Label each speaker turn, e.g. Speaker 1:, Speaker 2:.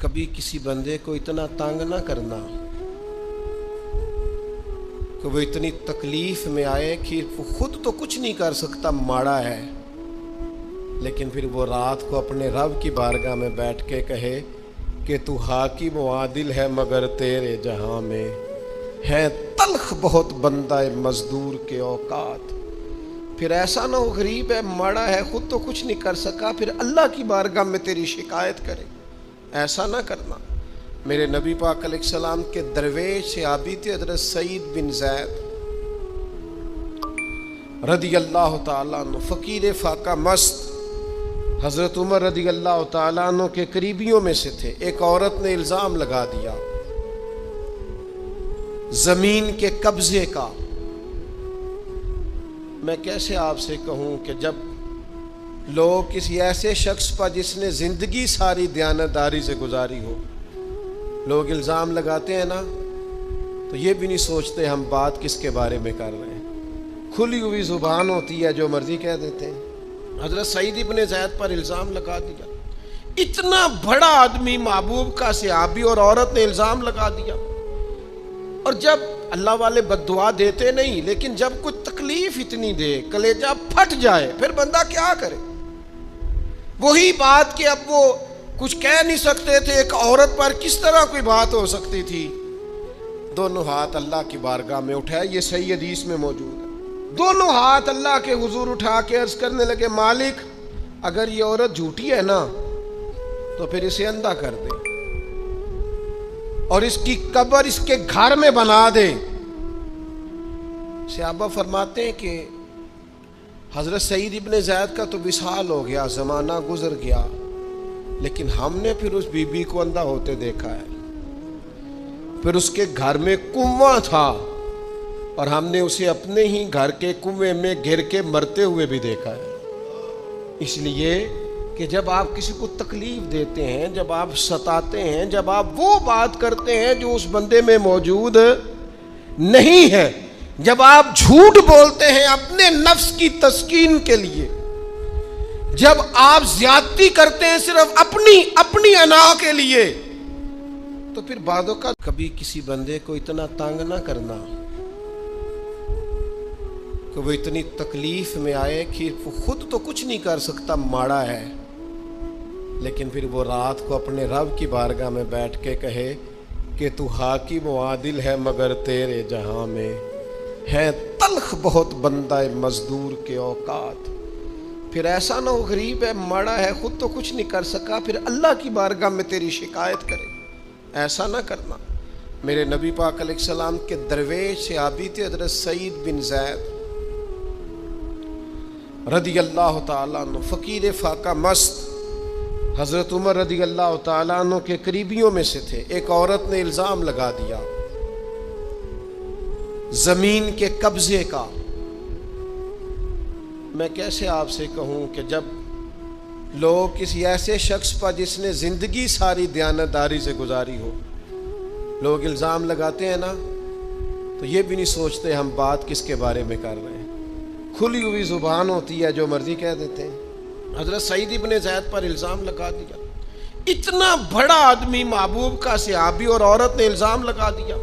Speaker 1: کبھی کسی بندے کو اتنا تنگ نہ کرنا کہ وہ اتنی تکلیف میں آئے کہ وہ خود تو کچھ نہیں کر سکتا، ماڑا ہے، لیکن پھر وہ رات کو اپنے رب کی بارگاہ میں بیٹھ کے کہے کہ تو حاکم و عادل ہے مگر تیرے جہاں میں ہے تلخ بہت بندہ مزدور کے اوقات۔ پھر ایسا نہ ہو غریب ہے، ماڑا ہے، خود تو کچھ نہیں کر سکا، پھر اللہ کی بارگاہ میں تیری شکایت کرے۔ ایسا نہ کرنا۔ میرے نبی پاک علیہ السلام کے درویش صحابی تھے حضرت سعید بن زید رضی اللہ تعالیٰ عنہ، فقیر فاقہ مست، حضرت عمر رضی اللہ تعالیٰ عنہ کے قریبیوں میں سے تھے۔ ایک عورت نے الزام لگا دیا زمین کے قبضے کا۔ میں کیسے آپ سے کہوں کہ جب لوگ کسی ایسے شخص پر جس نے زندگی ساری دیانتداری سے گزاری ہو، لوگ الزام لگاتے ہیں نا، تو یہ بھی نہیں سوچتے ہم بات کس کے بارے میں کر رہے ہیں، کھلی ہوئی زبان ہوتی ہے، جو مرضی کہہ دیتے ہیں۔ حضرت سعید بن زید پر الزام لگا دیا، اتنا بڑا آدمی، محبوب کا صحابی، اور عورت نے الزام لگا دیا۔ اور جب اللہ والے بد دعا دیتے نہیں، لیکن جب کوئی تکلیف اتنی دے، کلیجہ پھٹ جائے، پھر بندہ کیا کرے؟ وہی بات کہ اب وہ کچھ کہہ نہیں سکتے تھے، ایک عورت پر کس طرح کوئی بات ہو سکتی تھی؟ دونوں ہاتھ اللہ کی بارگاہ میں اٹھائے، یہ صحیح حدیث میں موجود ہے۔ دونوں ہاتھ اللہ کے حضور اٹھا کے عرض کرنے لگے، مالک اگر یہ عورت جھوٹی ہے نا تو پھر اسے اندھا کر دے اور اس کی قبر اس کے گھر میں بنا دے۔ صحابہ فرماتے ہیں کہ حضرت سعید ابن زید کا تو وصال ہو گیا، زمانہ گزر گیا، لیکن ہم نے پھر اس بی بی کو اندھا ہوتے دیکھا ہے، پھر اس کے گھر میں کنواں تھا اور ہم نے اسے اپنے ہی گھر کے کنویں میں گر کے مرتے ہوئے بھی دیکھا ہے۔ اس لیے کہ جب آپ کسی کو تکلیف دیتے ہیں، جب آپ ستاتے ہیں، جب آپ وہ بات کرتے ہیں جو اس بندے میں موجود نہیں ہے، جب آپ جھوٹ بولتے ہیں اپنے نفس کی تسکین کے لیے، جب آپ زیادتی کرتے ہیں صرف اپنی انا کے لیے، تو پھر بعدوں کا کبھی کسی بندے کو اتنا تنگ نہ کرنا کہ وہ اتنی تکلیف میں آئے کہ وہ خود تو کچھ نہیں کر سکتا، ماڑا ہے، لیکن پھر وہ رات کو اپنے رب کی بارگاہ میں بیٹھ کے کہے کہ تو حاکم و عادل ہے مگر تیرے جہاں میں ہے تلخ بہت بندہ مزدور کے اوقات۔ پھر ایسا نہ ہو غریب ہے، ماڑا ہے، خود تو کچھ نہیں کر سکا، پھر اللہ کی بارگاہ میں تیری شکایت کرے۔ ایسا نہ کرنا۔ میرے نبی پاک علیہ السلام کے درویش صحابی تھے حضرت سعید بن زید رضی اللہ تعالیٰ عنہ، فقیر فاقہ مست، حضرت عمر رضی اللہ تعالیٰ عنہ کے قریبیوں میں سے تھے۔ ایک عورت نے الزام لگا دیا زمین کے قبضے کا۔ میں کیسے آپ سے کہوں کہ جب لوگ کسی ایسے شخص پر جس نے زندگی ساری دیانتداری سے گزاری ہو، لوگ الزام لگاتے ہیں نا، تو یہ بھی نہیں سوچتے ہم بات کس کے بارے میں کر رہے ہیں، کھلی ہوئی زبان ہوتی ہے، جو مرضی کہہ دیتے ہیں۔ حضرت سعید بن زید پر الزام لگا دیا، اتنا بڑا آدمی، محبوب کا صحابی، اور عورت نے الزام لگا دیا۔